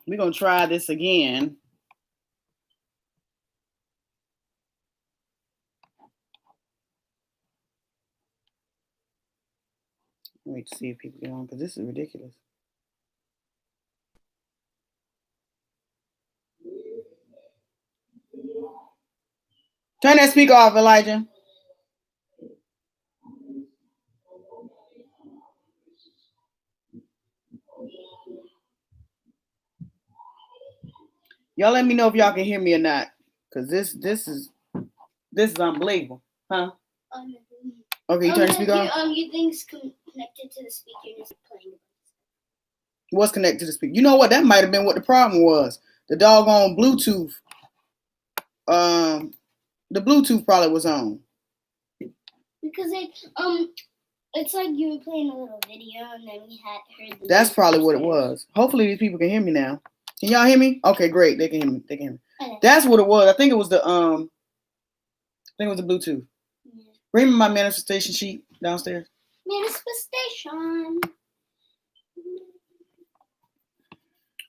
We're gonna try this again. Wait to see if people get on because this is ridiculous. Turn that speaker off, Elijah. Y'all let me know if y'all can hear me or not. Cause this is unbelievable. Huh? Okay, you turn the speaker off? Your thing's connected to the speaker and it's playing. What's connected to the speaker? You know what? That might have been what the problem was. The doggone Bluetooth. The Bluetooth probably was on. Because it's like you were playing a little video and then we had heard the That's probably what it was. Hopefully these people can hear me now. Can y'all hear me? Okay, great. They can hear me. They can hear me. Okay. That's what it was. I think it was the Bluetooth. Yeah. Bring me my manifestation sheet downstairs. Manifestation.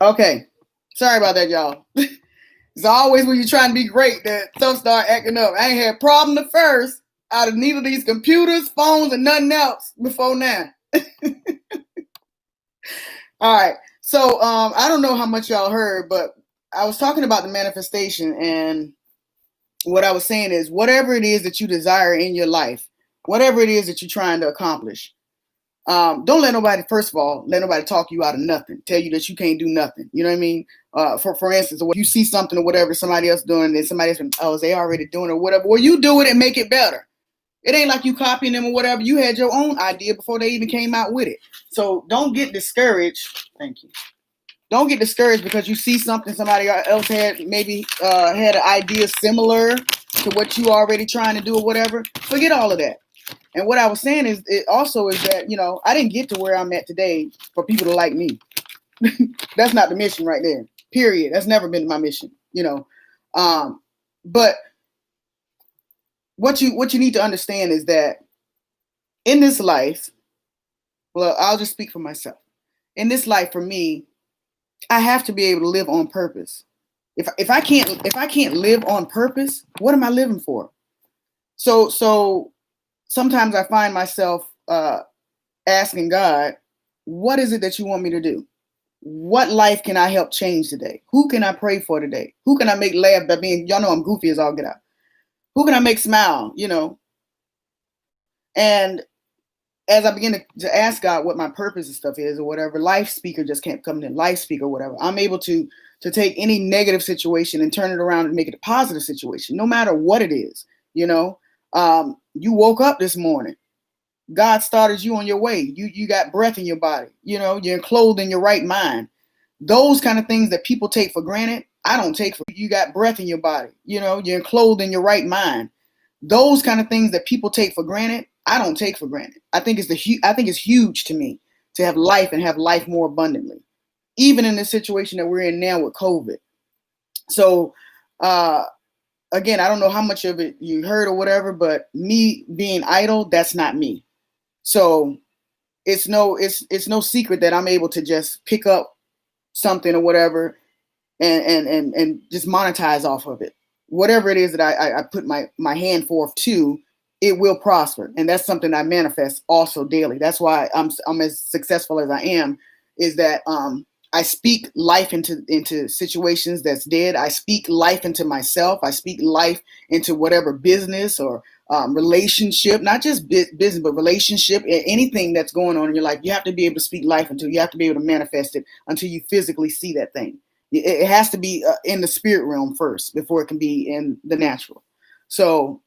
Okay. Sorry about that, y'all. It's always when you're trying to be great that stuff start acting up. I ain't had a problem at first out of neither of these computers, phones, and nothing else before now. All right. So I don't know how much y'all heard, but I was talking about the manifestation, and what I was saying is whatever it is that you desire in your life, whatever it is that you're trying to accomplish, don't let nobody, first of all, let nobody talk you out of nothing, tell you that you can't do nothing. You know what I mean? For instance, if you see something or whatever somebody else doing, and somebody else, they already doing it or whatever, well, you do it and make it better. It ain't like you copying them or whatever. You had your own idea before they even came out with it. So don't get discouraged. Thank you. Don't get discouraged because you see something somebody else had maybe had an idea similar to what you already trying to do or whatever. Forget all of that. And what I was saying is, it also is that, you know, I didn't get to where I'm at today for people to like me. That's not the mission right there. Period. That's never been my mission, you know. But what you need to understand is that in this life, well, I'll just speak for myself. In this life, for me, I have to be able to live on purpose. If I can't live on purpose, what am I living for? So sometimes I find myself asking God, what is it that you want me to do? What life can I help change today? Who can I pray for today? Who can I make laugh by being, y'all know I'm goofy as all get out. Who can I make smile, you know? And as I begin to ask God what my purpose and stuff is or whatever, life speaker just can't come in, life speaker, whatever. I'm able to take any negative situation and turn it around and make it a positive situation, no matter what it is, you know? You woke up this morning. God started you on your way. You got breath in your body. You know, you're clothed in your right mind. Those kind of things that people take for granted, I don't take for. You got breath in your body. You know, you're clothed in your right mind. Those kind of things that people take for granted, I don't take for granted. I think it's huge to me to have life and have life more abundantly, even in the situation that we're in now with COVID. So, again, I don't know how much of it you heard or whatever, but me being idle, that's not me. So it's no secret that I'm able to just pick up something or whatever and just monetize off of it. Whatever it is that I put my hand forth to, it will prosper. And that's something I manifest also daily. That's why I'm as successful as I am, is that I speak life into situations that's dead. I speak life into myself. I speak life into whatever business or relationship, not just business, but relationship, anything that's going on in your life. You have to be able to speak life into. You have to be able to manifest it until you physically see that thing. It has to be in the spirit realm first before it can be in the natural. So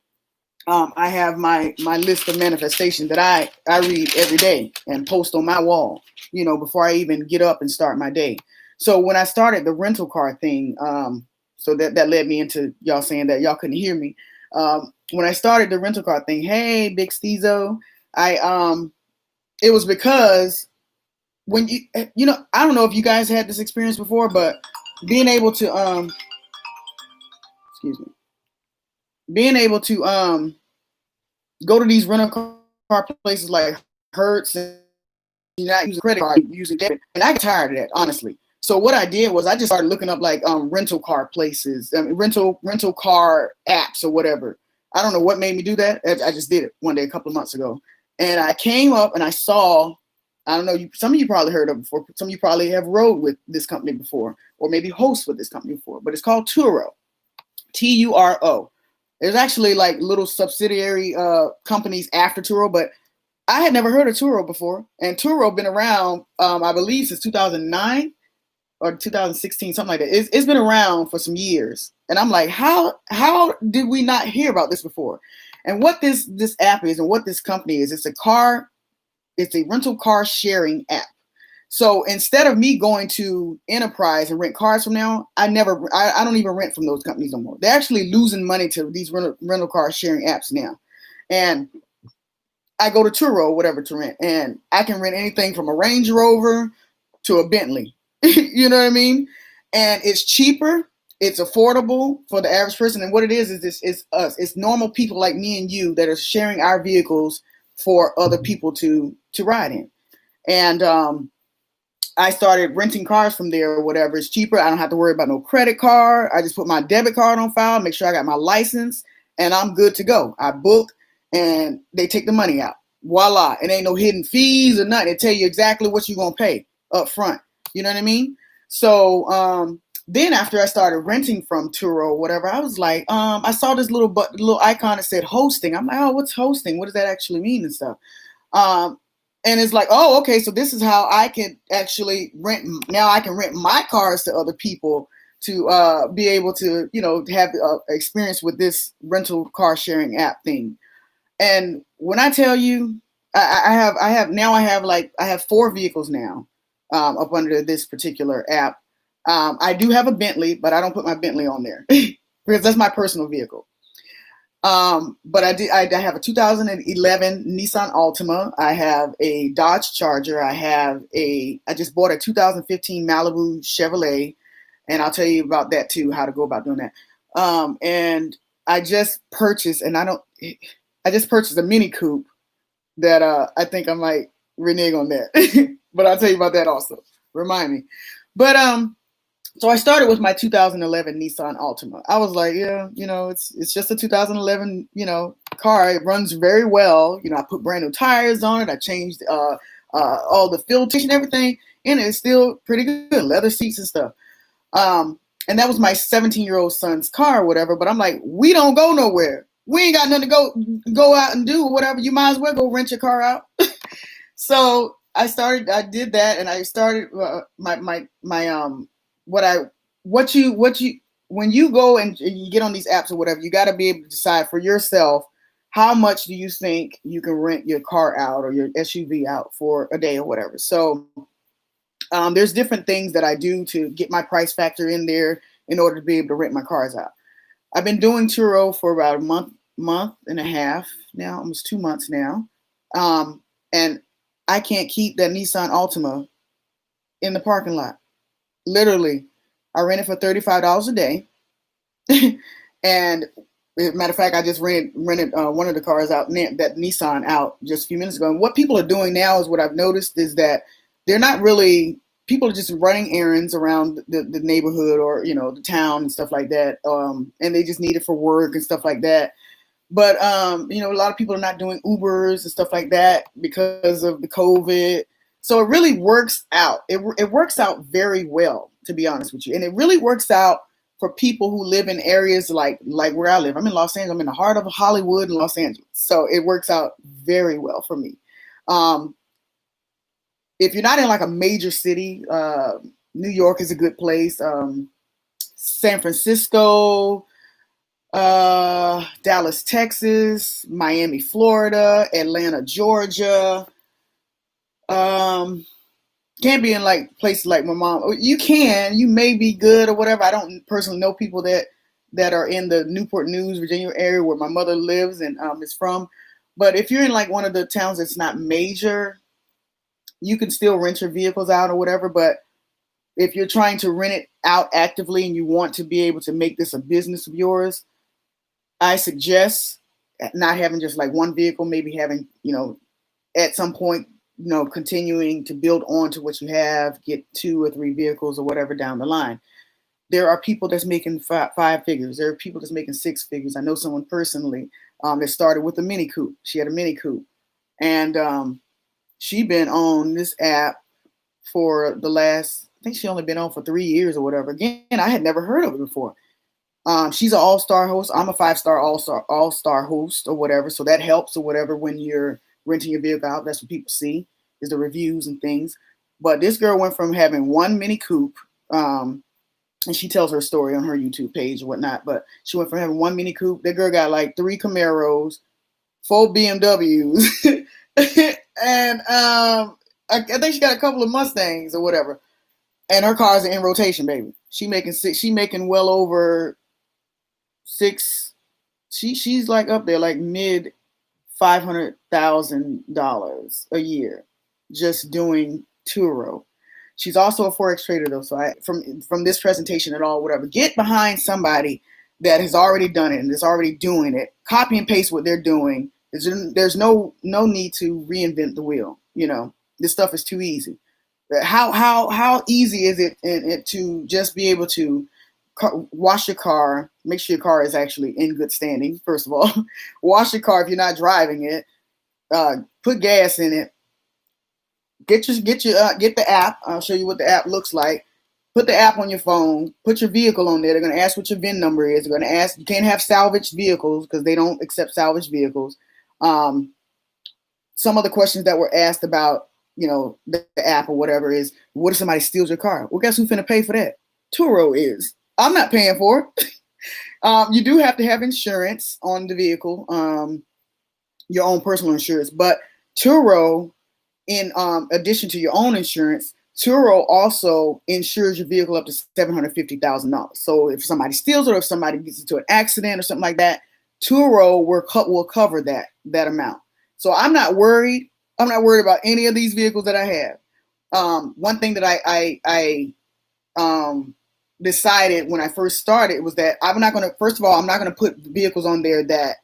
I have my list of manifestations that I read every day and post on my wall, you know, before I even get up and start my day. So when I started the rental car thing, so that led me into y'all saying that y'all couldn't hear me. When I started the rental car thing, hey, Big Steezo, it was because when you know, I don't know if you guys had this experience before, but being able to excuse me, being able to go to these rental car places like Hertz and not using credit card, using debit, and I get tired of that, honestly. So what I did was I just started looking up like rental car places, rental car apps or whatever. I don't know what made me do that. I just did it one day a couple of months ago, and I came up and I saw. I don't know. Some of you probably heard of it before. Some of you probably have rode with this company before, or maybe host with this company before. But it's called Turo, Turo. There's actually like little subsidiary companies after Turo, but I had never heard of Turo before. And Turo been around, I believe, since 2009 or 2016, something like that. It's been around for some years. And I'm like, how did we not hear about this before? And what this app is and what this company is, it's a rental car sharing app. So instead of me going to Enterprise and rent cars from now, I don't even rent from those companies no more. They're actually losing money to these rental car sharing apps now. And I go to Turo, whatever, to rent, and I can rent anything from a Range Rover to a Bentley. You know what I mean? And it's cheaper, it's affordable for the average person. And what it is it's us. It's normal people like me and you that are sharing our vehicles for other people to ride in. And I started renting cars from there or whatever. It's cheaper. I don't have to worry about no credit card. I just put my debit card on file, make sure I got my license, and I'm good to go. I book and they take the money out. Voila. It ain't no hidden fees or nothing. They tell you exactly what you're going to pay up front. You know what I mean? So then after I started renting from Turo or whatever, I was like, I saw this little icon that said hosting. I'm like, oh, what's hosting? What does that actually mean and stuff? And it's like, oh, okay, so this is how I can actually rent. Now I can rent my cars to other people to be able to, have experience with this rental car sharing app thing. And when I tell you, I have 4 vehicles now up under this particular app. I do have a Bentley, but I don't put my Bentley on there because that's my personal vehicle. But I have a 2011 Nissan Altima. I have a Dodge Charger. I just bought a 2015 Malibu Chevrolet, and I'll tell you about that too, how to go about doing that. And I just purchased, a Mini Coupe that I think I might renege on that, but I'll tell you about that also. Remind me. But so I started with my 2011 Nissan Altima. I was like, yeah, it's just a 2011, car. It runs very well. I put brand new tires on it. I changed all the filters and everything, and it's still pretty good. Leather seats and stuff. And that was my 17-year-old son's car or whatever. But I'm like, we don't go nowhere. We ain't got nothing to go out and do or whatever. You might as well go rent your car out. So I did that, and I started when you go and you get on these apps or whatever, you got to be able to decide for yourself how much do you think you can rent your car out or your SUV out for a day or whatever. So there's different things that I do to get my price factor in there in order to be able to rent my cars out. I've been doing Turo for about a month and a half now, almost 2 months now. And I can't keep that Nissan Altima in the parking lot. Literally, I rent it for $35 a day. And as a matter of fact, I just rented one of the cars out, that Nissan out just a few minutes ago. And what people are doing now is what I've noticed is that they're not really, people are just running errands around the neighborhood or, the town and stuff like that. And they just need it for work and stuff like that. But, a lot of people are not doing Ubers and stuff like that because of the COVID. So it really works out. It works out very well, to be honest with you. And it really works out for people who live in areas like where I live. I'm in Los Angeles. I'm in the heart of Hollywood and Los Angeles. So it works out very well for me. If you're not in like a major city, New York is a good place. San Francisco, Dallas, Texas, Miami, Florida, Atlanta, Georgia. Can't be in like places like my mom. You may be good or whatever. I don't personally know people that are in the Newport News, Virginia area where my mother lives and is from. But if you're in like one of the towns that's not major, you can still rent your vehicles out or whatever. But if you're trying to rent it out actively and you want to be able to make this a business of yours, I suggest not having just like one vehicle, maybe having, at some point continuing to build on to what you have, get 2 or 3 vehicles or whatever down the line. There are people that's making 5 figures. There are people that's making 6 figures. I know someone personally that started with a Mini Coupe. She had a Mini Coupe, and she been on this app for the last, I think she only been on for 3 years or whatever. Again, I had never heard of it before. She's an all-star host. I'm a 5-star all-star host or whatever. So that helps or whatever when you're renting your vehicle out. That's what people see is the reviews and things. But this girl went from having 1 Mini Coupe, and she tells her story on her YouTube page or whatnot. But she went from having 1 Mini Coupe. That girl got like 3 Camaros, 4 BMWs, and I think she got a couple of Mustangs or whatever. And her cars are in rotation, baby. She making well over 6. She's like up there, like mid $500,000 a year, just doing Turo. She's also a Forex trader though. So from this presentation at all, whatever, get behind somebody that has already done it and is already doing it. Copy and paste what they're doing. There's no need to reinvent the wheel. This stuff is too easy. How easy is it to just be able to wash your car, make sure your car is actually in good standing, first of all. Wash your car if you're not driving it. Put gas in it. Get the app. I'll show you what the app looks like. Put the app on your phone. Put your vehicle on there. They're going to ask what your VIN number is. They're going to ask. You can't have salvaged vehicles because they don't accept salvaged vehicles. Some of the questions that were asked about the app or whatever is, what if somebody steals your car? Well, guess who's finna pay for that? Turo is. I'm not paying for it. You do have to have insurance on the vehicle, your own personal insurance. But Turo, in addition to your own insurance, Turo also insures your vehicle up to $750,000. So if somebody steals it or if somebody gets into an accident or something like that, Turo will cover that amount. So I'm not worried. I'm not worried about any of these vehicles that I have. One thing that I decided when I first started was that I'm not going to put vehicles on there that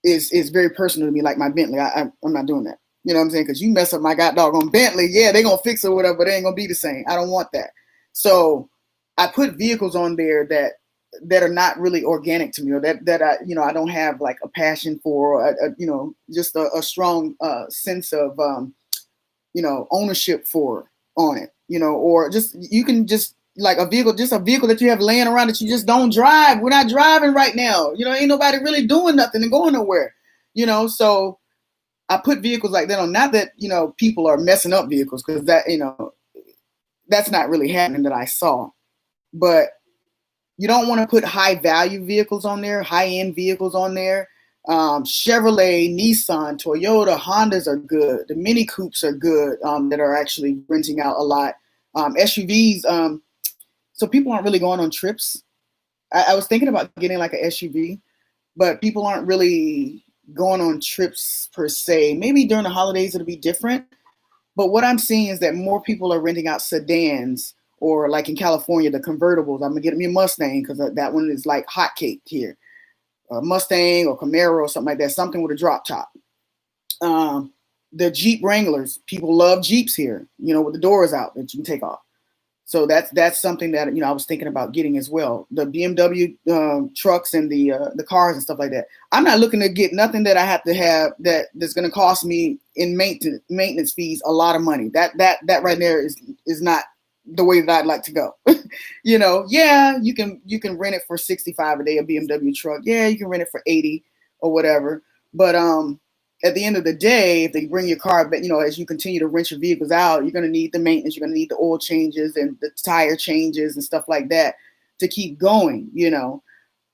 is very personal to me, like my Bentley. I'm not doing that. You know what I'm saying? Because you mess up my doggone Bentley, yeah, they're going to fix it or whatever, but it ain't going to be the same. I don't want that. So I put vehicles on there that are not really organic to me, or that I don't have like a passion for, or just a strong sense of ownership for on it, or just you can just like a vehicle that you have laying around that you just don't drive. We're not driving right now. Ain't nobody really doing nothing and going nowhere. So I put vehicles like that on. Not that people are messing up vehicles, because that's not really happening that I saw, but you don't want to put high value vehicles on there, high end vehicles on there. Chevrolet, Nissan, Toyota, Hondas are good. The Mini Coupes are good, that are actually renting out a lot. SUVs, so people aren't really going on trips. I was thinking about getting like an SUV, but people aren't really going on trips per se. Maybe during the holidays it'll be different. But what I'm seeing is that more people are renting out sedans, or like in California, the convertibles. I'm gonna get me a Mustang because that one is like hotcake here. A Mustang or Camaro or something like that, something with a drop top. The Jeep Wranglers, people love Jeeps here, with the doors out that you can take off. So that's something that I was thinking about getting as well. The BMW trucks and the cars and stuff like that. I'm not looking to get nothing that I have to have that's going to cost me in maintenance fees a lot of money. That right there is not the way that I'd like to go. Yeah, you can rent it for $65 a day, a BMW truck. Yeah, you can rent it for $80 or whatever. But at the end of the day, if they bring your car back, as you continue to rent your vehicles out, you're going to need the maintenance, you're going to need the oil changes and the tire changes and stuff like that to keep going,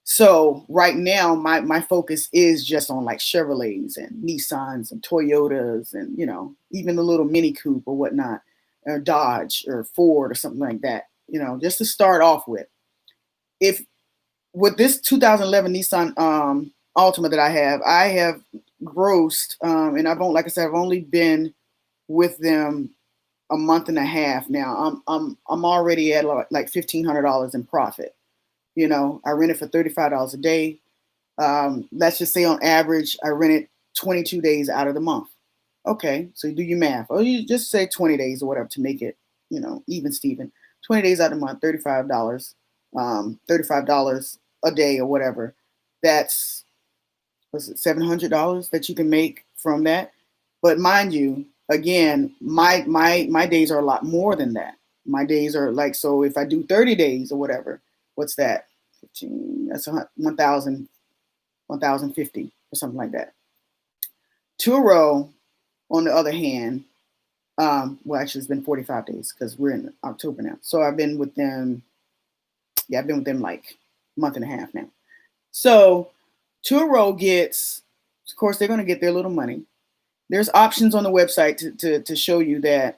So right now, my focus is just on like Chevrolets and Nissans and Toyotas and, even the little Mini Coupe or whatnot, or Dodge or Ford or something like that, just to start off with. If with this 2011 Nissan Altima that I have grossed, and I've only been with them a month and a half now. I'm already at like $1,500 in profit. I rent it for $35 a day. Let's just say on average, I rent it 22 days out of the month. Okay, so you do your math. Or you just say 20 days or whatever to make it, even Steven. 20 days out of the month, $35. $35 a day or whatever. That's, what's it, $700 that you can make from that. But mind you, again, my days are a lot more than that. My days are like, so if I do 30 days or whatever, what's that? 15, that's 1,000, 1,050 or something like that. Turo, on the other hand, well, actually, it's been 45 days because we're in October now. So I've been with them, yeah, I've been with them like a month and a half now. So Turo gets, of course, they're going to get their little money. There's options on the website to show you that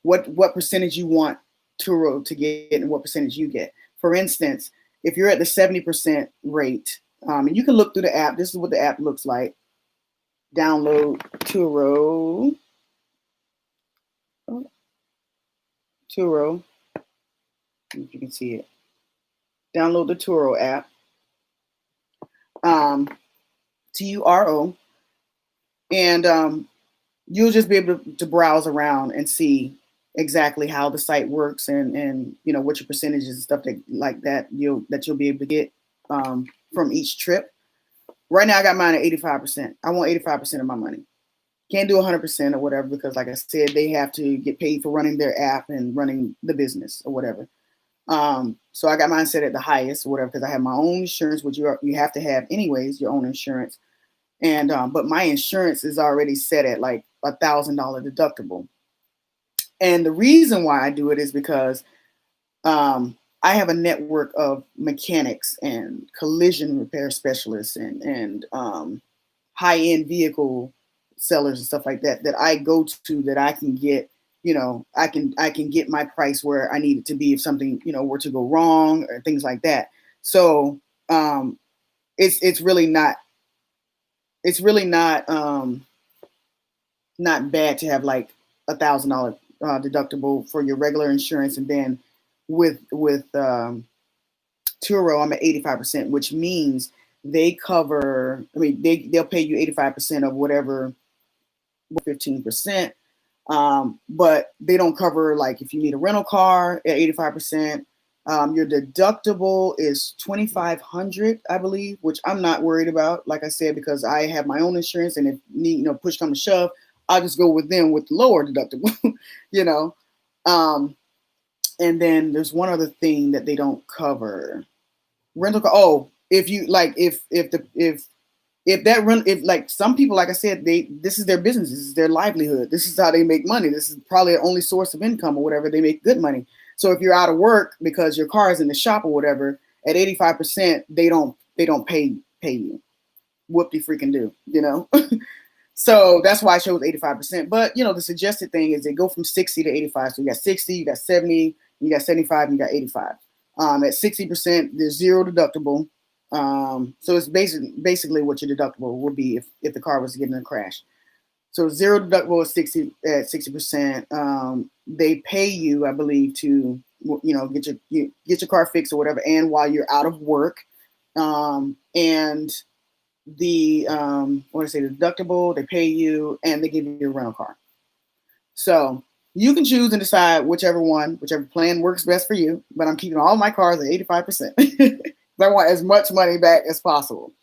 what percentage you want Turo to get and what percentage you get. For instance, if you're at the 70% rate, and you can look through the app, this is what the app looks like. Download Turo. Turo. If you can see it. Download the Turo app. Turo. And you'll just be able to browse around and see exactly how the site works and what your percentages and stuff like that you'll be able to get from each trip. Right now I got mine at 85%. I want 85% of my money. Can't do 100% or whatever because, like I said, they have to get paid for running their app and running the business or whatever. So I got mine set at the highest or whatever because I have my own insurance, which you have to have anyways, your own insurance. And but my insurance is already set at like $1,000 deductible. And the reason why I do it is because I have a network of mechanics and collision repair specialists and high-end vehicle sellers and stuff like that I go to that I can get, I can get my price where I need it to be if something, were to go wrong or things like that. So it's really not not bad to have like $1,000 deductible for your regular insurance, and then with Turo, I'm at 85%, which means they cover. I mean, they'll pay you 85% of whatever, 15%. But they don't cover like if you need a rental car at 85%. Your deductible is $2,500, I believe, which I'm not worried about. Like I said, because I have my own insurance, and if push come to shove, I'll just go with them with the lower deductible. And then there's one other thing that they don't cover. Rental car. Oh, if you like, if like some people, like I said, this is their business, this is their livelihood, this is how they make money. This is probably the only source of income or whatever. They make good money. So if you're out of work because your car is in the shop or whatever, at 85%, they don't pay you. Whoop-de freaking do, So that's why I chose 85%. But the suggested thing is they go from 60 to 85. So you got 60, you got 70, you got 75, and you got 85. At 60%, there's zero deductible. So it's basically what your deductible would be if the car was getting in a crash. So zero deductible is 60%. They pay you, I believe, to get your car fixed or whatever, and while you're out of work. And the the deductible, they pay you, and they give you a rental car. So you can choose and decide whichever plan works best for you. But I'm keeping all my cars at 85%. I want as much money back as possible.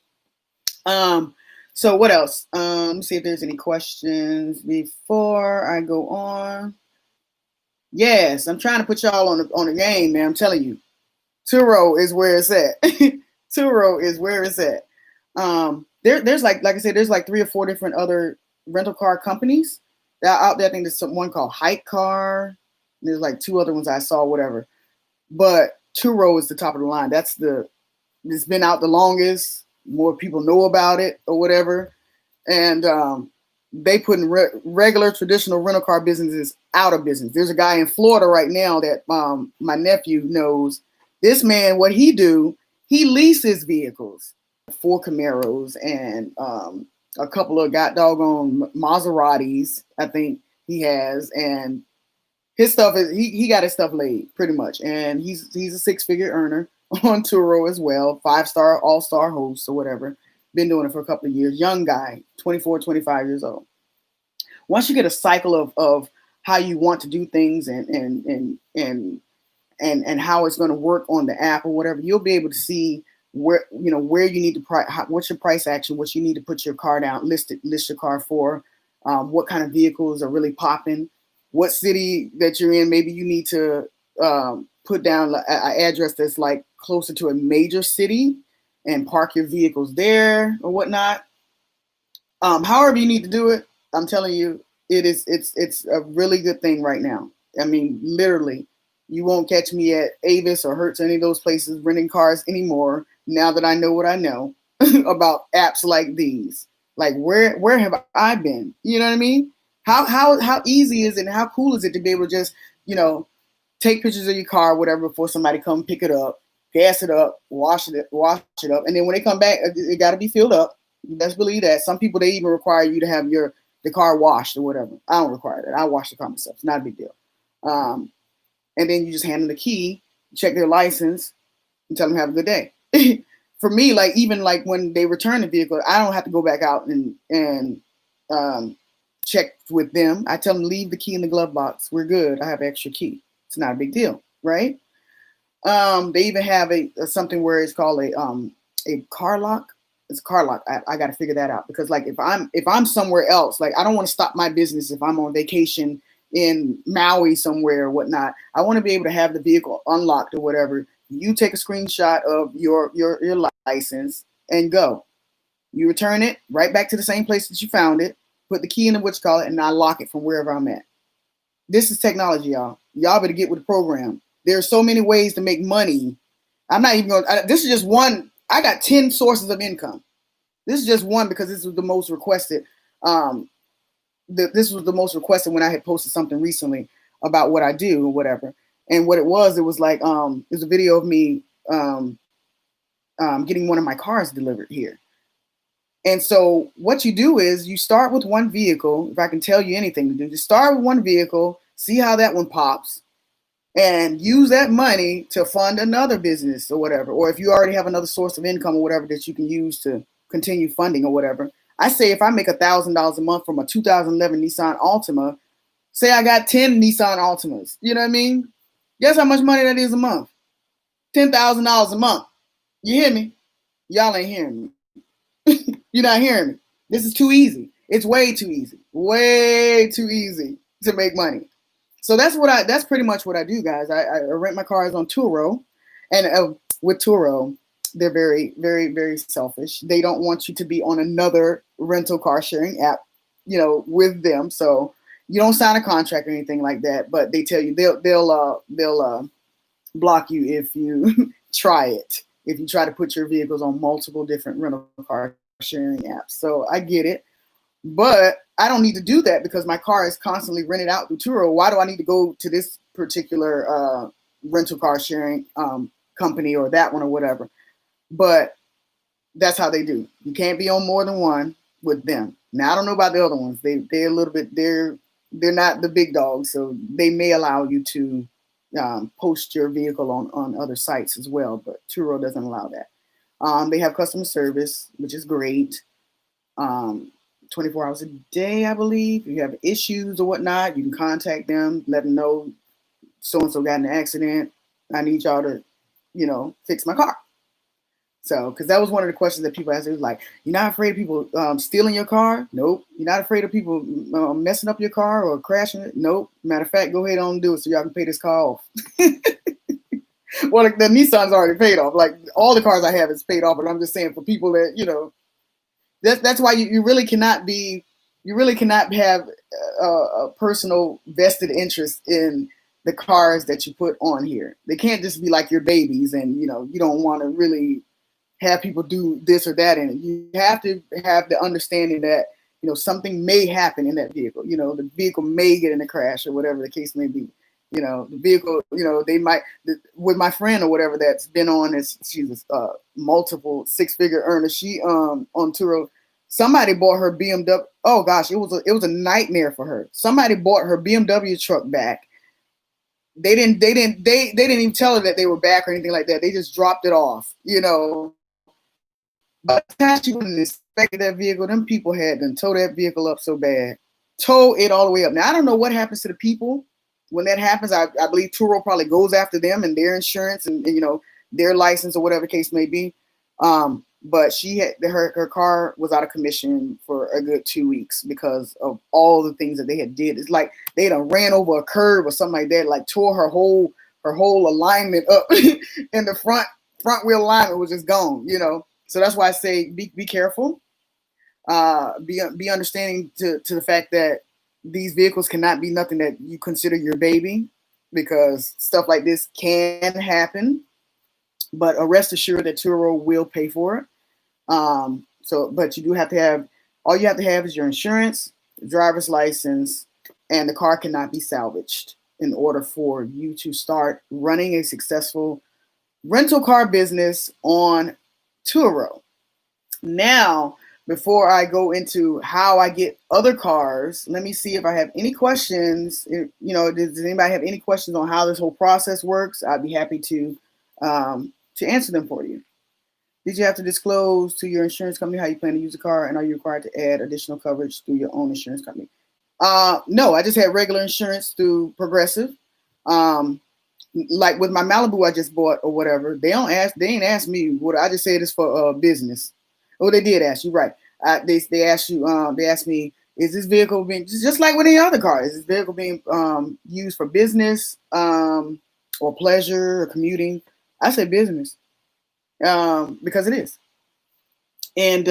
So what else? Let me see if there's any questions before I go on. Yes, I'm trying to put y'all on the game, man. I'm telling you, Turo is where it's at. Turo is where it's at. There's like I said, there's like 3 or 4 different other rental car companies that are out there. I think there's one called Hike Car. There's like 2 other ones I saw, whatever. But Turo is the top of the line. It's been out the longest. More people know about it or whatever. And they putting regular traditional rental car businesses out of business. There's a guy in Florida right now that my nephew knows. This man, what he do, he leases vehicles, 4 Camaros and a couple of doggone Maseratis, I think he has. And his stuff is, he got his stuff laid pretty much. And he's a 6-figure earner on Turo as well, 5-star, all-star host or whatever. Been doing it for a couple of years. Young guy, 24, 25 years old. once you get a cycle of how you want to do things and how it's going to work on the app or whatever, you'll be able to see where you need to what's your price action, what you need to put your car down, list your car for, what kind of vehicles are really popping, what city that you're in. Maybe you need to put down an address that's like closer to a major city and park your vehicles there or whatnot. However you need to do it, I'm telling you, it's a really good thing right now. I mean, literally, you won't catch me at Avis or Hertz or any of those places renting cars anymore. Now that I know what I know about apps like these, like where have I been? You know what I mean? How easy is it and how cool is it to be able to just, take pictures of your car, whatever, before somebody come pick it up, gas it up, wash it up, and then when they come back, it got to be filled up. Best believe that. Some people, they even require you to have the car washed or whatever. I don't require that. I wash the car myself. It's not a big deal. And then you just hand them the key, check their license, and tell them have a good day. For me, even when they return the vehicle, I don't have to go back out and check with them. I tell them leave the key in the glove box. We're good. I have an extra key. It's not a big deal, right? They even have something where it's called a car lock. It's a car lock. I got to figure that out because if I'm somewhere else, I don't want to stop my business if I'm on vacation in Maui somewhere or whatnot. I want to be able to have the vehicle unlocked or whatever. You take a screenshot of your license and go. You return it right back to the same place that you found it. Put the key in the and I lock it from wherever I'm at. This is technology, y'all. Y'all better get with the program. There are so many ways to make money. I'm not even going. This is just one. I got 10 sources of income. This is just one because this was the most requested. This was the most requested when I had posted something recently about what I do or whatever. And what it was like it was a video of me getting one of my cars delivered here. And so what you do is you start with one vehicle. If I can tell you anything to do, just start with one vehicle, see how that one pops, and use that money to fund another business or whatever. Or if you already have another source of income or whatever that you can use to continue funding or whatever. I say if I make $1,000 a month from a 2011 Nissan Altima, say I got 10 Nissan Altimas. You know what I mean? Guess how much money that is a month? $10,000 a month. You hear me? Y'all ain't hearing me. You're not hearing me. This is too easy. It's way too easy. Way too easy to make money. So that's pretty much what I do, guys. I rent my cars on Turo, and with Turo, they're very, very, very selfish. They don't want you to be on another rental car sharing app, with them. So you don't sign a contract or anything like that. But they tell you they'll block you if you try it. If you try to put your vehicles on multiple different rental car sharing apps. So I get it. But I don't need to do that because my car is constantly rented out through Turo. Why do I need to go to this particular rental car sharing company or that one or whatever? But that's how they do. You can't be on more than one with them. Now I don't know about the other ones. They're a little bit they're not the big dogs, so they may allow you to post your vehicle on other sites as well. But Turo doesn't allow that. They have customer service, which is great. 24 hours a day, I believe. If you have issues or whatnot, you can contact them, let them know so-and-so got in an accident. I need y'all to, fix my car. So, because that was one of the questions that people asked. It was like, you're not afraid of people stealing your car? Nope. You're not afraid of people messing up your car or crashing it? Nope. Matter of fact, go ahead on and do it so y'all can pay this car off. Well, the Nissan's already paid off. Like, all the cars I have is paid off, but I'm just saying for people that, that's why you really cannot have a personal vested interest in the cars that you put on here. They can't just be like your babies and, you don't want to really have people do this or that in it. You have to have the understanding that, something may happen in that vehicle. The vehicle may get in a crash or whatever the case may be. The vehicle, they might, with my friend or whatever that's been on this, she's a multiple six-figure earner. She on Turo, somebody bought her BMW. Oh gosh, it was a nightmare for her. Somebody bought her BMW truck back. They didn't even tell her that they were back or anything like that. They just dropped it off, By the time she went and inspected that vehicle, them people had to tow that vehicle up so bad. tow it all the way up. Now I don't know what happens to the people when that happens. I believe Turo probably goes after them and their insurance and you know their license or whatever case may be. But she had her car was out of commission for a good 2 weeks because of all the things that they had did. It's like they done ran over a curb or something like that, like tore her whole alignment up in the front wheel alignment was just gone, you know. So that's why I say be careful. Be understanding to the fact that these vehicles cannot be nothing that you consider your baby because stuff like this can happen. But rest assured that Turo will pay for it. But you do have to have, all you have to have is your insurance, driver's license, and the car cannot be salvaged in order for you to start running a successful rental car business on Turo. Now, before I go into how I get other cars, let me see if I have any questions. You know, does anybody have any questions on how this whole process works? I'd be happy to answer them for you. Did you have to disclose to your insurance company how you plan to use the car, and are you required to add additional coverage through your own insurance company? No, I just had regular insurance through Progressive. Like with my Malibu I just bought or whatever, they ain't asked me what I just said is for business. Oh, they did ask you, right? They asked you. They asked me, is this vehicle being just like with any other car? Is this vehicle being used for business or pleasure or commuting? I said business because it is, and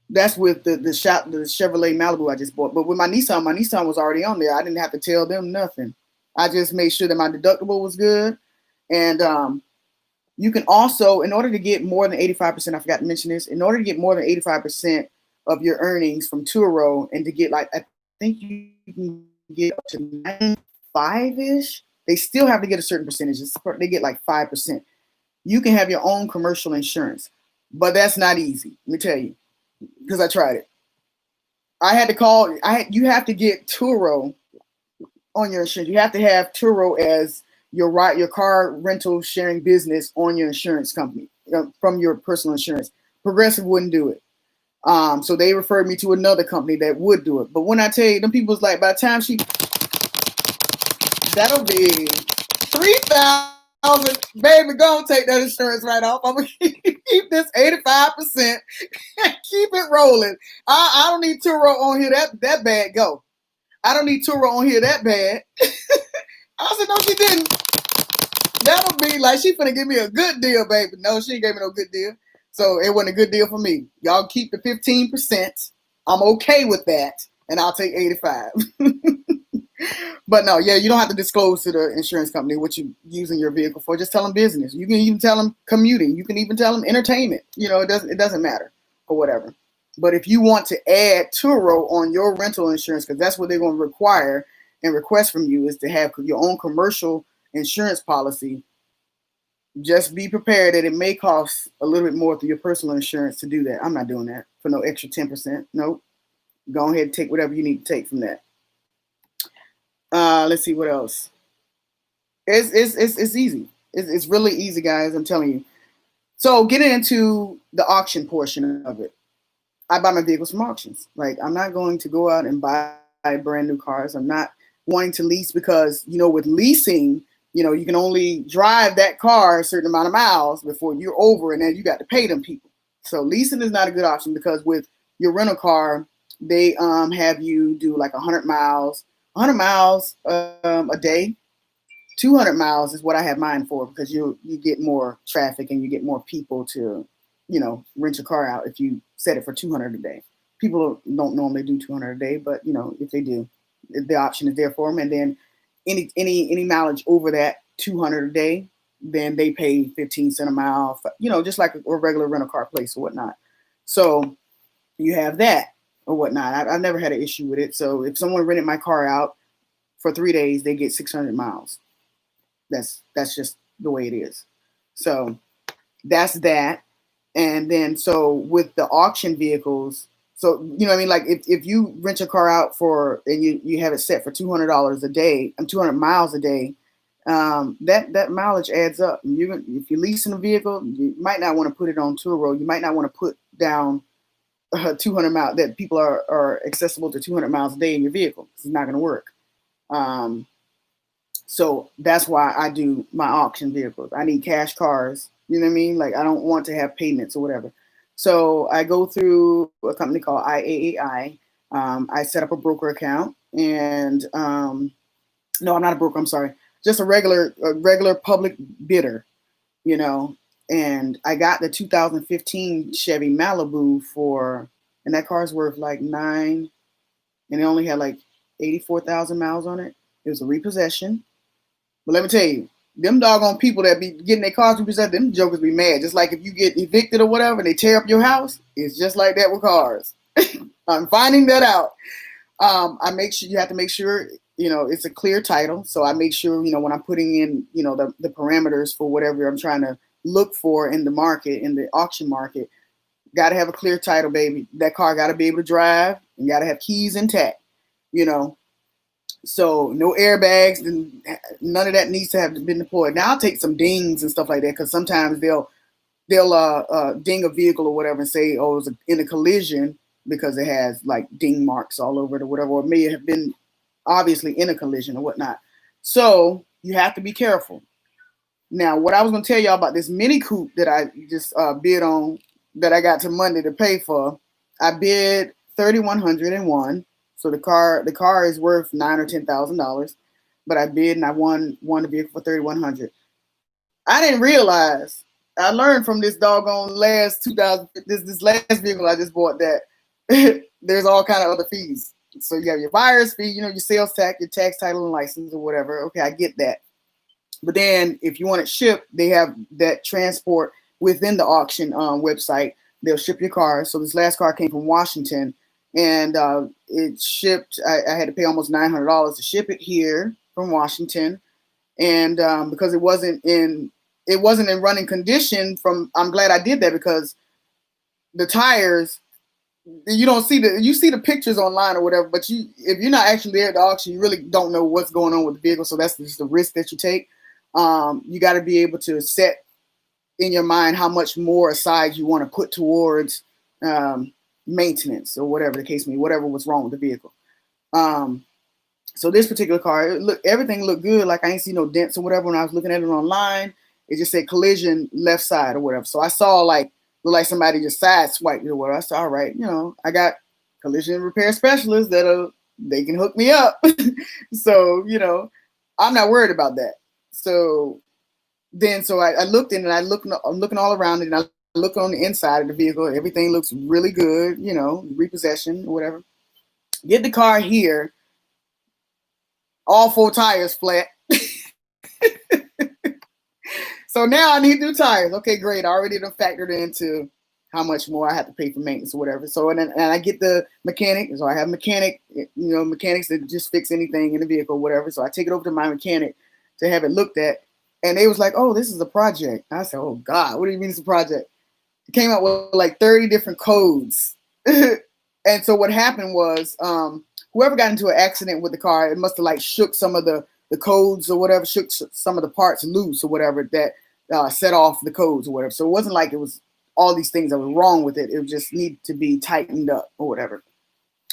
that's with the Chevrolet Malibu I just bought. But with my Nissan was already on there. I didn't have to tell them nothing. I just made sure that my deductible was good, and you can also, in order to get more than 85%, I forgot to mention this, in order to get more than 85% of your earnings from Turo and to get like, I think you can get up to 95-ish, they still have to get a certain percentage. They get like 5%. You can have your own commercial insurance, but that's not easy. Let me tell you, because I tried it. I had to call, you have to get Turo on your insurance. You have to have Turo as your car rental sharing business on your insurance company from your personal insurance. Progressive wouldn't do it. So they referred me to another company that would do it. But when I tell you, them people's like, by the time that'll be 3,000, baby, go and take that insurance right off. I'm gonna keep this 85%, keep it rolling. I don't need Turo on here that bad. Go. I don't need Turo on here that bad. I said, no, she didn't. That'll be like she finna give me a good deal, baby. No, she ain't gave me no good deal. So it wasn't a good deal for me. Y'all keep the 15%. I'm okay with that. And I'll take 85. But no, yeah, you don't have to disclose to the insurance company what you're using your vehicle for. Just tell them business. You can even tell them commuting. You can even tell them entertainment. You know, it doesn't matter or whatever. But if you want to add Turo on your rental insurance, because that's what they're going to require and request from you, is to have your own commercial insurance policy, just be prepared that it may cost a little bit more through your personal insurance to do that. I'm not doing that for no extra 10%. Nope. Go ahead and take whatever you need to take from that. Let's see what else. It's easy. It's really easy, guys. I'm telling you. So getting into the auction portion of it, I buy my vehicles from auctions. Like, I'm not going to go out and buy brand new cars. I'm not wanting to lease because, you know, with leasing, you know, you can only drive that car a certain amount of miles before you're over, and then you got to pay them people. So leasing is not a good option because with your rental car, they have you do like 100 miles a day. 200 miles is what I have mine for because you get more traffic and you get more people to, you know, rent your car out if you set it for 200 a day. People don't normally do 200 a day, but, you know, if they do, the option is there for them. And then any mileage over that 200 a day, then they pay 15 cents a mile, you know, just like a regular rental car place or whatnot. So you have that or whatnot. I've never had an issue with it. So if someone rented my car out for 3 days, they get 600 miles. That's just the way it is. So that's that. And then so with the auction vehicles, so, you know what I mean? Like if you rent your car out and you have it set for $200 a day, 200 miles a day, that mileage adds up. And if you're leasing a vehicle, you might not want to put it on Turo. You might not want to put down 200 miles, that people are accessible to 200 miles a day in your vehicle. It's not going to work. So that's why I do my auction vehicles. I need cash cars. You know what I mean? Like I don't want to have payments or whatever. So I go through a company called IAAI. I set up a broker account, and no, I'm not a broker. I'm sorry, just a regular public bidder. You know, and I got the 2015 Chevy Malibu and that car's worth like $9, and it only had like 84,000 miles on it. It was a repossession. But let me tell you, them doggone people that be getting their cars repossessed, them jokers be mad. Just like if you get evicted or whatever and they tear up your house, it's just like that with cars. I'm finding that out. I make sure you have to make sure, it's a clear title. So I make sure, when I'm putting in, the parameters for whatever I'm trying to look for in the market, in the auction market, got to have a clear title, baby. That car got to be able to drive and got to have keys intact, So no airbags, and none of that needs to have been deployed. Now I'll take some dings and stuff like that, because sometimes they'll ding a vehicle or whatever and say, oh, it was in a collision, because it has like ding marks all over it or whatever, or it may have been obviously in a collision or whatnot. So you have to be careful. Now, what I was going to tell y'all about this Mini Coupe that I just bid on, that I got to Monday to pay for, I bid $3,101. So the car is worth $9,000 or $10,000, but I bid and I won the vehicle for $3,100. I didn't realize. I learned from this doggone last this last vehicle I just bought that there's all kind of other fees. So you have your buyer's fee, your sales tax, your tax, title, and license or whatever. Okay, I get that. But then if you want it shipped, they have that transport within the auction website. They'll ship your car. So this last car came from Washington, and it shipped. I had to pay almost $900 to ship it here from Washington, and because it wasn't in running condition. I'm glad I did that, because the tires, you see the pictures online or whatever, but if you're not actually there at the auction, you really don't know what's going on with the vehicle. So that's just the risk that you take. You got to be able to set in your mind how much more aside you want to put towards maintenance or whatever the case may be, whatever was wrong with the vehicle. So this particular car, everything looked good. Like I ain't see no dents or whatever when I was looking at it online. It just said collision left side or whatever. So I saw looked like somebody just side swiped it or whatever. I said, all right, I got collision repair specialists they can hook me up. So, I'm not worried about that. So then, I looked in and I'm looking all around it, and I look on the inside of the vehicle. Everything looks really good, repossession or whatever. Get the car here, all 4 tires flat. So now I need new tires. Okay, great. I already done factored into how much more I have to pay for maintenance or whatever. So, and I get the mechanic. So I have mechanics that just fix anything in the vehicle, whatever. So I take it over to my mechanic to have it looked at. And they was like, oh, this is a project. I said, oh God, what do you mean it's a project? It came out with like 30 different codes. And so what happened was, whoever got into an accident with the car, it must have shook some of the codes or whatever, shook some of the parts loose or whatever that set off the codes or whatever. So it wasn't like it was all these things that were wrong with it. It just needed to be tightened up or whatever.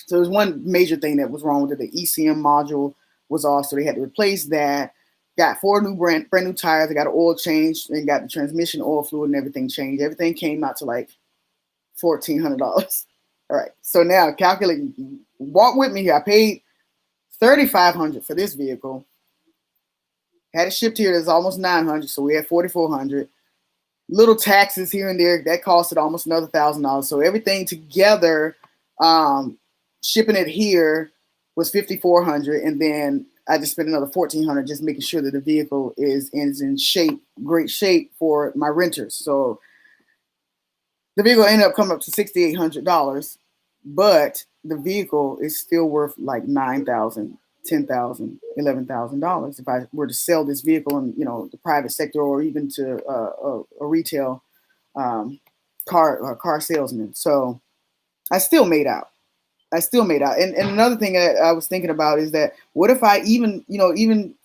So there's one major thing that was wrong with it. The ECM module was off, so they had to replace that. Got 4 brand new tires. I got an oil change and got the transmission oil fluid and everything changed. Everything came out to like $1,400. All right. So now calculate, walk with me here. I paid $3,500 for this vehicle. Had it shipped here. It's almost $900. So we had $4,400. Little taxes here and there. That costed almost another $1,000. So everything together, shipping it here was $5,400. And then I just spent another $1,400 just making sure that the vehicle is in great shape for my renters. So the vehicle ended up coming up to $6,800, but the vehicle is still worth like $9,000, $10,000, $11,000 if I were to sell this vehicle in the private sector, or even to a retail car salesman. So I still made out. And another thing that I was thinking about is that what if I even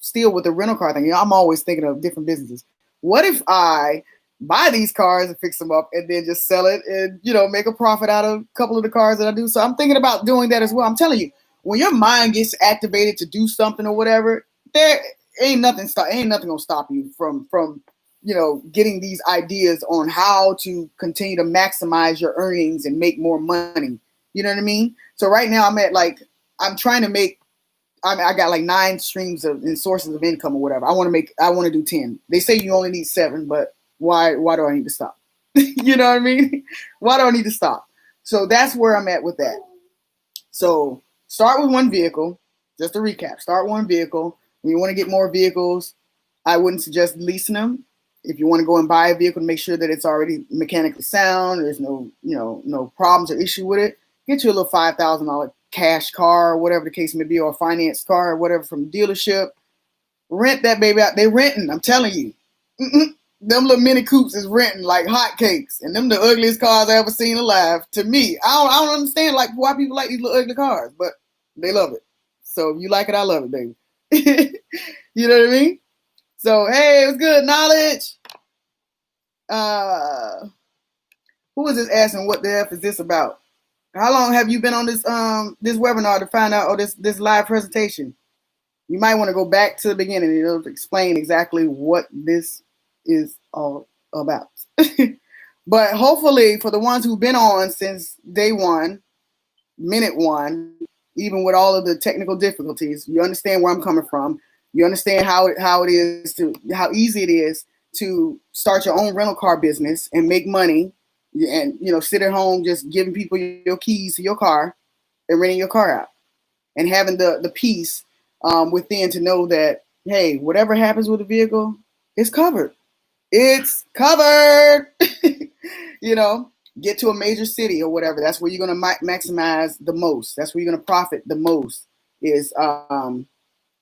still with the rental car thing, I'm always thinking of different businesses. What if I buy these cars and fix them up and then just sell it and, you know, make a profit out of a couple of the cars that I do. So I'm thinking about doing that as well. I'm telling you, when your mind gets activated to do something or whatever, there ain't nothing gonna stop you from you know, getting these ideas on how to continue to maximize your earnings and make more money. You know what I mean? So right now I'm trying to make, I got like 9 streams and sources of income or whatever. I want to do 10. They say you only need 7, but why do I need to stop? You know what I mean? Why do I need to stop? So that's where I'm at with that. So start with one vehicle. Just to recap, start one vehicle. When you want to get more vehicles, I wouldn't suggest leasing them. If you want to go and buy a vehicle, make sure that it's already mechanically sound. There's no problems or issue with it. Get you a little $5,000 cash car or whatever the case may be, or a finance car or whatever from the dealership. Rent that baby out. They renting. I'm telling you. Them little Mini Coupes is renting like hotcakes, and them the ugliest cars I ever seen alive. To me, I don't understand like why people like these little ugly cars, but they love it. So if you like it, I love it, baby. You know what I mean? So, hey, it was good knowledge. Who is this asking what the F is this about? How long have you been on this this webinar to find out, or this live presentation? You might want to go back to the beginning. It'll explain exactly what this is all about. But hopefully for the ones who've been on since day one, minute one, even with all of the technical difficulties, you understand where I'm coming from. You understand how easy it is to start your own rental car business and make money, and sit at home just giving people your keys to your car and renting your car out, and having the peace within to know that, hey, whatever happens with the vehicle, it's covered. It's covered. Get to a major city or whatever. That's where you're going to maximize the most. That's where you're going to profit the most, is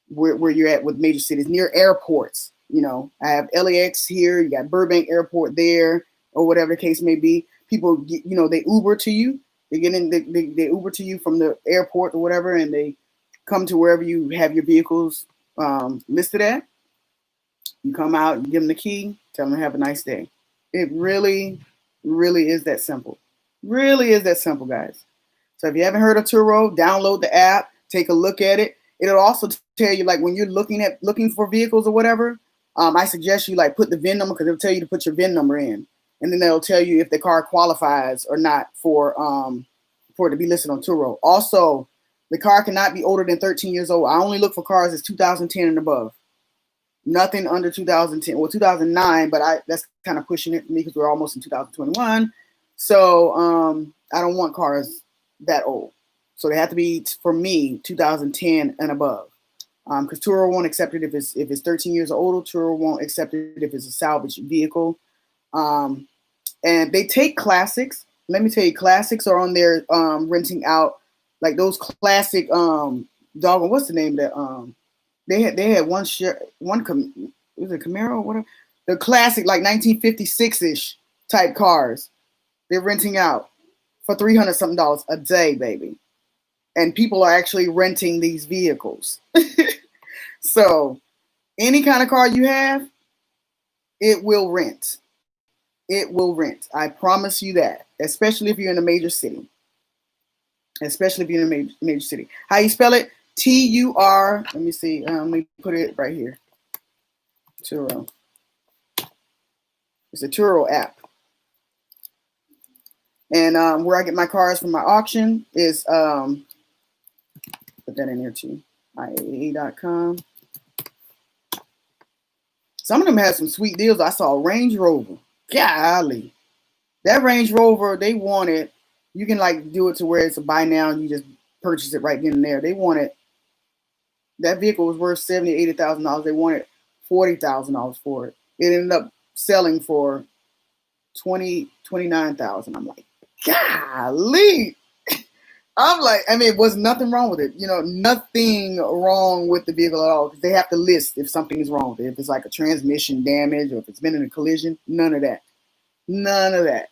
where you're at with major cities, near airports. I have LAX here. You got Burbank Airport there, or whatever the case may be. People, they Uber to you. They Uber to you from the airport or whatever, and they come to wherever you have your vehicles listed at. You come out, you give them the key, tell them to have a nice day. It really, really is that simple. Really is that simple, guys. So if you haven't heard of Turo, download the app, take a look at it. It'll also tell you, like, when you're looking for vehicles or whatever, I suggest you put the VIN number, because it'll tell you to put your VIN number in, and then they'll tell you if the car qualifies or not for it to be listed on Turo. Also, the car cannot be older than 13 years old. I only look for cars that's 2010 and above. Nothing under 2010. Well, 2009, but that's kind of pushing it for me because we're almost in 2021. So I don't want cars that old. So they have to be, for me, 2010 and above. Because Turo won't accept it if it's 13 years old. Turo won't accept it if it's a salvage vehicle. And they take classics. Let me tell you, classics are on there renting out, like those classic what's the name of that? They had one was it Camaro or whatever? The classic, like 1956-ish type cars. They're renting out for $300 something a day, baby. And people are actually renting these vehicles. So any kind of car you have, it will rent. It will rent. I promise you that, especially if you're in a major city. Especially if you're in a major city. How you spell it? T-U-R. Let me see. Let me put it right here. Turo. It's a Turo app. And where I get my cars from my auction is, put that in there too, IAA.com. Some of them had some sweet deals. I saw a Range Rover. Golly. That Range Rover, they wanted, you can do it to where it's a buy now and you just purchase it right then and there. They wanted, that vehicle was worth $70,000, $80,000. They wanted $40,000 for it. It ended up selling for $29,000. I'm like, golly. I'm like, it was nothing wrong with it. Nothing wrong with the vehicle at all. Because they have to list if something is wrong with it. If it's like a transmission damage or if it's been in a collision, none of that. None of that.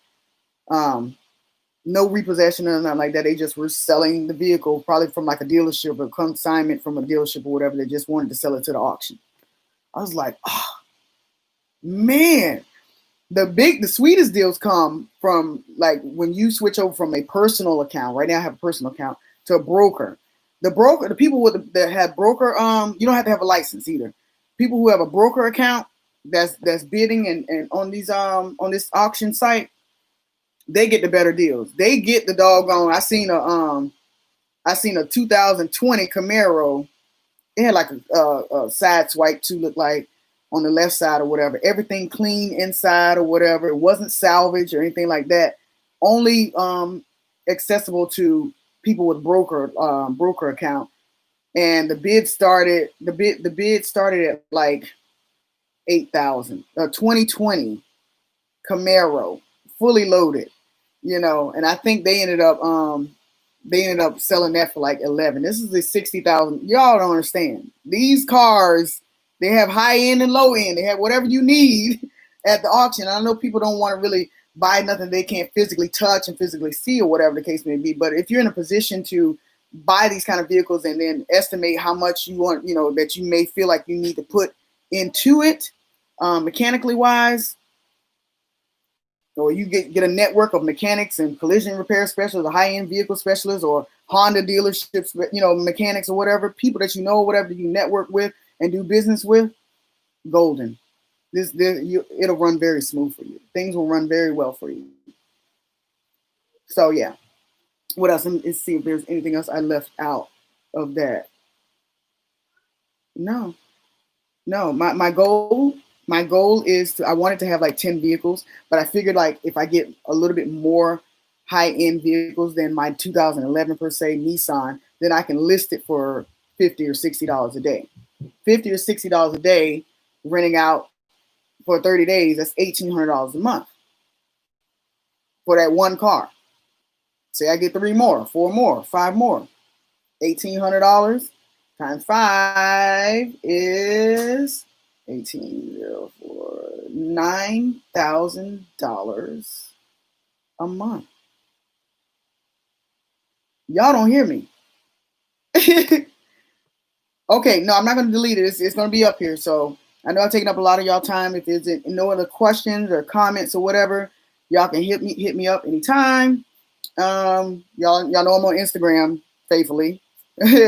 No repossession or nothing like that. They just were selling the vehicle probably from like a dealership or consignment from a dealership or whatever. They just wanted to sell it to the auction. I was like, oh, man. The sweetest deals come from like when you switch over from a personal account. Right now, I have a personal account to a broker. The people that have broker, you don't have to have a license either. People who have a broker account that's bidding and on this auction site, they get the better deals. They get the doggone. I seen a 2020 Camaro. It had like a side swipe to look like on the left side or whatever. Everything clean inside or whatever. It wasn't salvage or anything like that. Only accessible to people with broker account. And the bid started at like 8,000. 2020 Camaro, fully loaded, and I think they ended up selling that for like 11. This is a 60,000. Y'all don't understand. These cars, they have high end and low end. They have whatever you need at the auction. I know people don't want to really buy nothing they can't physically touch and physically see or whatever the case may be. But if you're in a position to buy these kind of vehicles and then estimate how much you want, that you may feel like you need to put into it, mechanically wise, or you get a network of mechanics and collision repair specialists, or high-end vehicle specialists, or Honda dealerships, mechanics or whatever, people that whatever you network with and do business with, golden. It'll run very smooth for you. Things will run very well for you. So yeah. What else? Let's see if there's anything else I left out of that. No. My goal is I wanted to have like 10 vehicles, but I figured like if I get a little bit more high-end vehicles than my 2011 per se Nissan, then I can list it for $50 or $60 a day. $50 or $60 a day, renting out for 30 days, that's $1,800 a month for that one car. Say I get 3 more, 4 more, 5 more. $1,800 times 5 is $9,000 a month. Y'all don't hear me. Okay, no, I'm not going to delete it. It's going to be up here. So I know I've taken up a lot of y'all time. If there's no other questions or comments or whatever, y'all can hit me up anytime. Y'all know I'm on Instagram faithfully.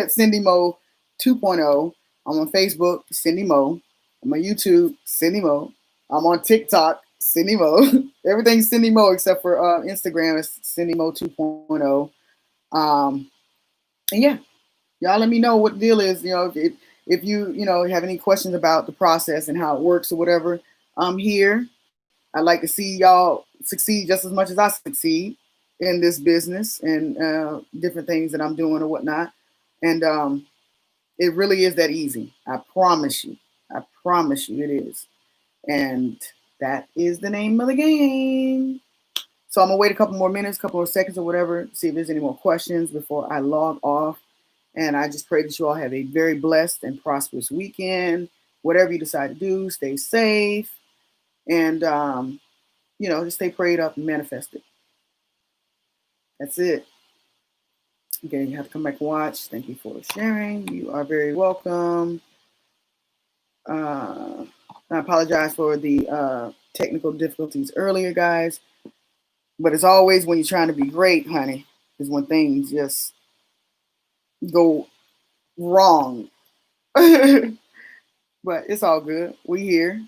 Cindy Mo 2.0. I'm on Facebook, Cindy Mo. I'm on YouTube, Cindy Mo. I'm on TikTok, Cindy Mo. Everything's Cindy Mo except for Instagram is Cindy Mo 2.0. And yeah, y'all let me know what the deal is. If you have any questions about the process and how it works or whatever, I'm here. I'd like to see y'all succeed just as much as I succeed in this business and different things that I'm doing or whatnot. And it really is that easy. I promise you it is. And that is the name of the game. So I'm gonna wait a couple more minutes, couple more seconds or whatever, see if there's any more questions before I log off. And I just pray that you all have a very blessed and prosperous weekend. Whatever you decide to do, stay safe. And just stay prayed up and manifest it. That's it. Again, you have to come back and watch. Thank you for sharing. You are very welcome. I apologize for the technical difficulties earlier, guys. But as always, when you're trying to be great, honey, is when things just go wrong. But it's all good. We here.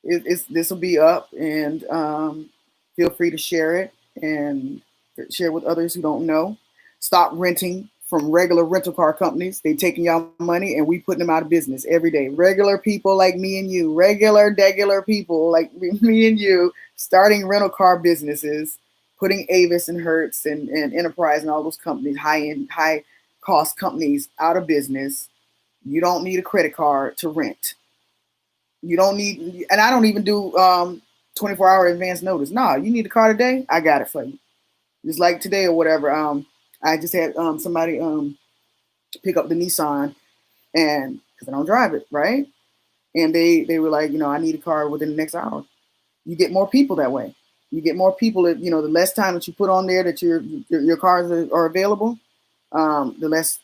This will be up, and feel free to share it and share with others who don't know. Stop renting from regular rental car companies. They taking y'all money and we putting them out of business every day. Regular people like me and you, regular people like me and you, starting rental car businesses, putting Avis and Hertz and Enterprise and all those companies, high-end, high-cost companies out of business. You don't need a credit card to rent. You don't need, and I don't even do 24-hour advance notice. No, you need a car today? I got it for you. Just like today or whatever. I just had somebody pick up the Nissan, and because I don't drive it, right? And they were like, I need a car within the next hour. You get more people that way. You get more people that, the less time that you put on there that your cars are available, the less,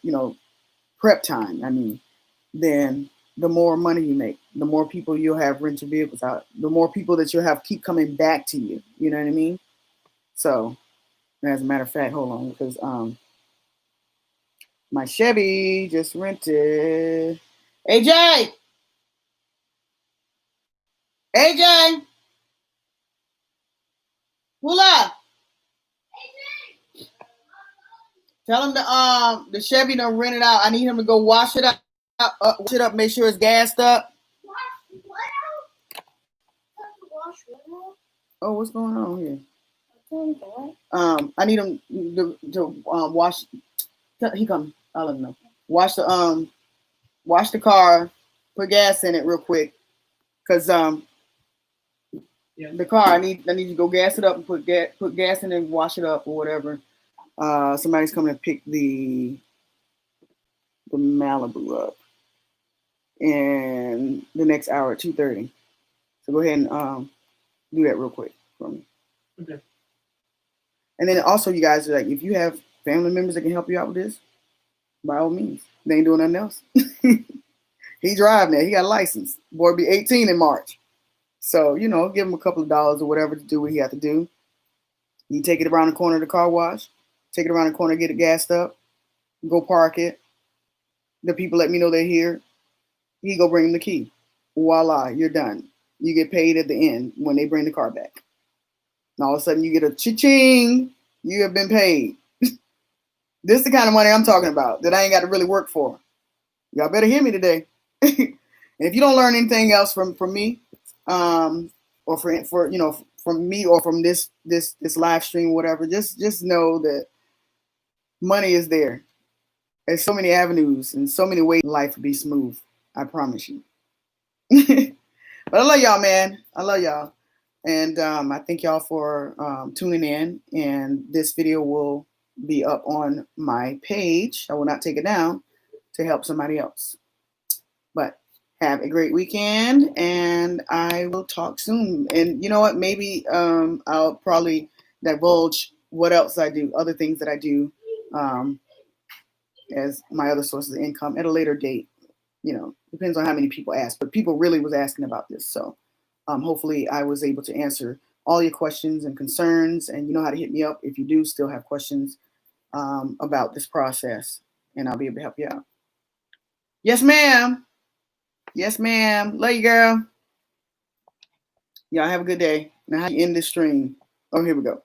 prep time, then the more money you make. the more people you'll have rental vehicles out, the more people that you'll have keep coming back to you. You know what I mean? So, as a matter of fact, hold on, because my Chevy just rented. AJ, AJ, pull up. Tell him the Chevy done rent it out. I need him to go wash it up, wash it up, make sure it's gassed up. Oh, what's going on here? I need him to wash. He come. I'll let him know. Wash the car, put gas in it real quick, cause the car I need you to go gas it up and put gas in it and wash it up or whatever. Somebody's coming to pick the Malibu up in the next hour at 2:30. So go ahead and do that real quick for me. Okay. And then also, you guys, like, if you have family members that can help you out with this, by all means. They ain't doing nothing else. He driving it. He got a license. Boy be 18 in March. So, you know, give him a couple of dollars or whatever to do what he have to do. You take it around the corner of the car wash. Take it around the corner, get it gassed up. Go park it. The people let me know they're here. He go bring them the key. Voila, you're done. You get paid at the end when they bring the car back. And all of a sudden you get a cha-ching. You have been paid. This is the kind of money I'm talking about that I ain't got to really work for. Y'all better hear me today. And if you don't learn anything else from me, or for you know, from me or from this live stream, whatever, just know that money is there. There's so many avenues and so many ways life will be smooth. I promise you. But I love y'all, man. I love y'all. And I thank y'all for tuning in. And this video will be up on my page. I will not take it down to help somebody else. But have a great weekend, and I will talk soon. And you know what? Maybe I'll probably divulge what else I do, other things that I do as my other sources of income at a later date. You know, depends on how many people ask. But people really was asking about this. So hopefully I was able to answer all your questions and concerns. And you know how to hit me up if you do still have questions about this process. And I'll be able to help you out. Yes, ma'am. Yes, ma'am. Love you, girl. Y'all have a good day. Now, how you end this stream? Oh, here we go.